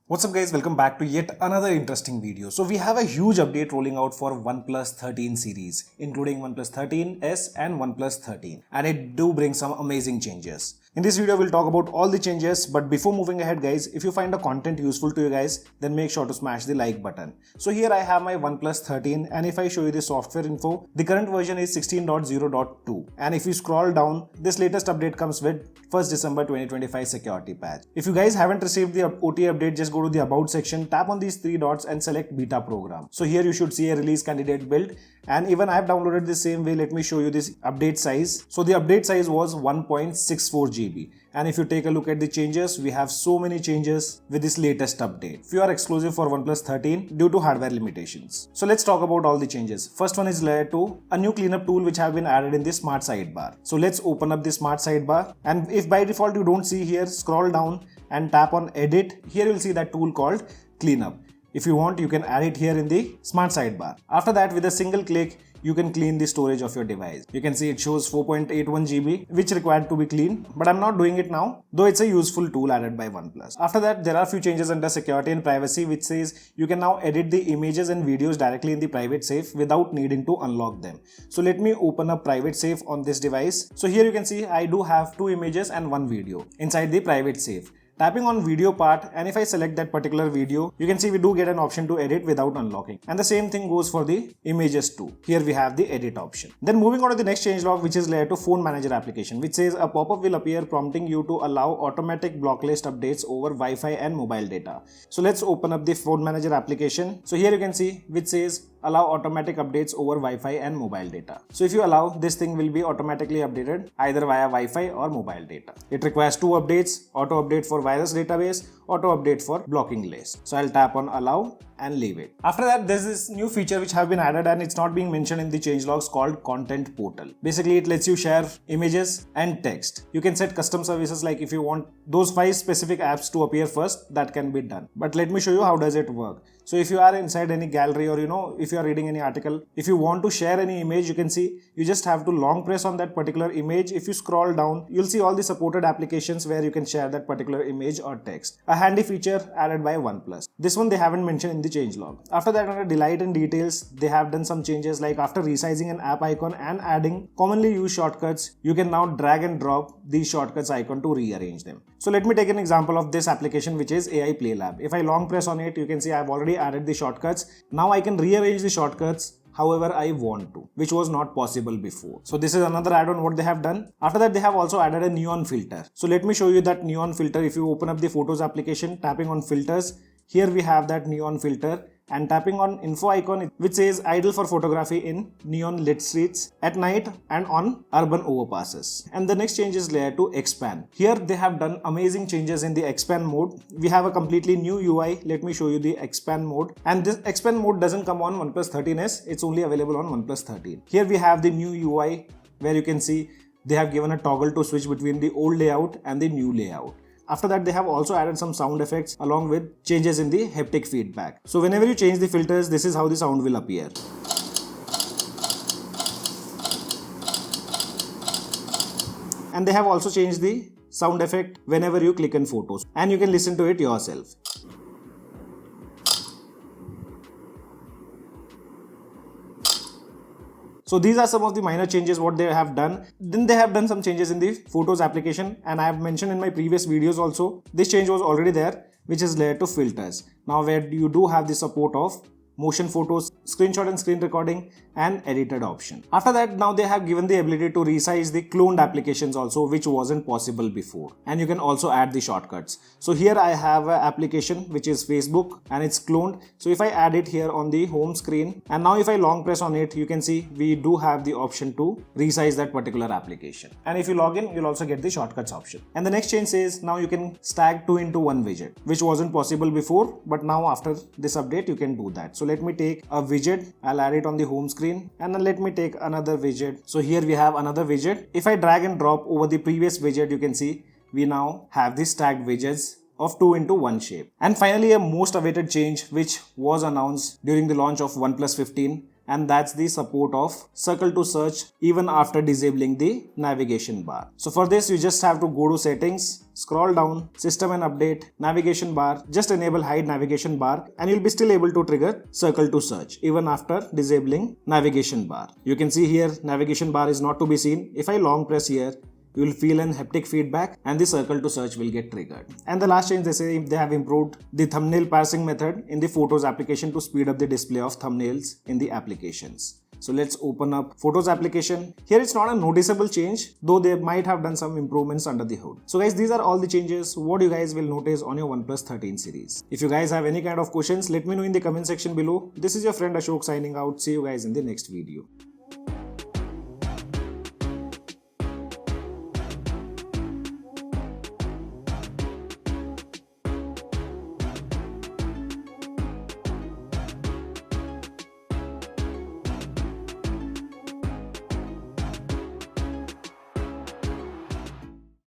What's up guys, welcome back to yet another interesting video. So we have a huge update rolling out for OnePlus 13 series, including OnePlus 13s and OnePlus 13, and it do bring some amazing changes. In this video, we'll talk about all the changes, but before moving ahead guys, if you find the content useful to you guys, then make sure to smash the like button. So here I have my OnePlus 13, and if I show you the software info, the current version is 16.0.2, and if you scroll down, this latest update comes with 1st December 2025 security patch. If you guys haven't received the OT update, just go to the About section, tap on these three dots and select Beta Program. So here you should see a release candidate build, and even I have downloaded the same way. Let me show you this update size. So the update size was 1.64 GB. And if you take a look at the changes, we have so many changes with this latest update. Few are exclusive for OnePlus 13 due to hardware limitations. So let's talk about all the changes. First one is layer 2, a new cleanup tool which have been added in the smart sidebar. So let's open up the smart sidebar, and if by default you don't see here, scroll down and tap on edit. Here you'll see that tool called cleanup. If you want, you can add it here in the smart sidebar. After that, with a single click, you can clean the storage of your device. You can see it shows 4.81 GB, which required to be cleaned, but I'm not doing it now, though it's a useful tool added by OnePlus. After that, there are a few changes under security and privacy, which says you can now edit the images and videos directly in the private safe without needing to unlock them. So let me open a private safe on this device. So here you can see I do have 2 images and 1 video inside the private safe. Tapping on video part, and if I select that particular video, you can see we do get an option to edit without unlocking. And the same thing goes for the images too. Here we have the edit option. Then moving on to the next changelog, which is layer 2 phone manager application, which says a pop-up will appear prompting you to allow automatic block list updates over Wi-Fi and mobile data. So let's open up the phone manager application. So here you can see which says allow automatic updates over Wi-Fi and mobile data. So if you allow, this thing will be automatically updated either via Wi-Fi or mobile data. It requires 2 updates: auto update for virus database, auto update for blocking list. So I'll tap on allow and leave it. After that, there's this new feature which have been added, and it's not being mentioned in the changelogs, called content portal. Basically, it lets you share images and text. You can set custom services, like if you want those 5 specific apps to appear first, that can be done. But let me show you how does it work. So if you are inside any gallery, or if you are reading any article, if you want to share any image, you can see you just have to long press on that particular image. If you scroll down, you'll see all the supported applications where you can share that particular image or text. A handy feature added by OnePlus. This one they haven't mentioned in the changelog. After that, under delight and details, they have done some changes, like after resizing an app icon and adding commonly used shortcuts, you can now drag and drop these shortcuts icon to rearrange them. So let me take an example of this application, which is AI Play Lab. If I long press on it, you can see I've already added the shortcuts. Now I can rearrange the shortcuts however I want to, which was not possible before. So this is another add-on what they have done. After that, they have also added a neon filter. So let me show you that neon filter. If you open up the Photos application, tapping on filters, here we have that neon filter, and tapping on info icon which says ideal for photography in neon lit streets at night and on urban overpasses. And the next change is layer 2 expand. Here they have done amazing changes in the expand mode. We have a completely new UI. Let me show you the expand mode. And this expand mode doesn't come on OnePlus 13s. It's only available on OnePlus 13. Here we have the new UI, where you can see they have given a toggle to switch between the old layout and the new layout. After that, they have also added some sound effects along with changes in the haptic feedback. So whenever you change the filters, this is how the sound will appear. And they have also changed the sound effect whenever you click on photos, and you can listen to it yourself. So these are some of the minor changes what they have done. Then they have done some changes in the Photos application, and I have mentioned in my previous videos also, this change was already there, which is layer 2 filters. Now where you do have the support of motion photos, screenshot and screen recording, and edited option. After that, now they have given the ability to resize the cloned applications also, which wasn't possible before. And you can also add the shortcuts. So here I have an application which is Facebook, and it's cloned. So if I add it here on the home screen, and now if I long press on it, you can see we do have the option to resize that particular application. And if you log in, you'll also get the shortcuts option. And the next change says now you can stack 2 into 1 widget, which wasn't possible before, but now after this update you can do that. So let me take a widget, I'll add it on the home screen, and then let me take another widget. So here we have another widget. If I drag and drop over the previous widget, you can see we now have the stacked widgets of 2 into 1 shape. And finally, a most awaited change which was announced during the launch of OnePlus 15, and that's the support of circle to search even after disabling the navigation bar. So for this you just have to go to settings, scroll down, system and update, navigation bar, just enable hide navigation bar and you'll be still able to trigger circle to search even after disabling navigation bar. You can see here navigation bar is not to be seen. If I long press here, you will feel an haptic feedback and the circle to search will get triggered. And the last change, they say they have improved the thumbnail parsing method in the Photos application to speed up the display of thumbnails in the applications. So let's open up Photos application. Here it's not a noticeable change, though they might have done some improvements under the hood. So guys, these are all the changes what you guys will notice on your OnePlus 13 series. If you guys have any kind of questions, let me know in the comment section below. This is your friend Ashok signing out. See you guys in the next video.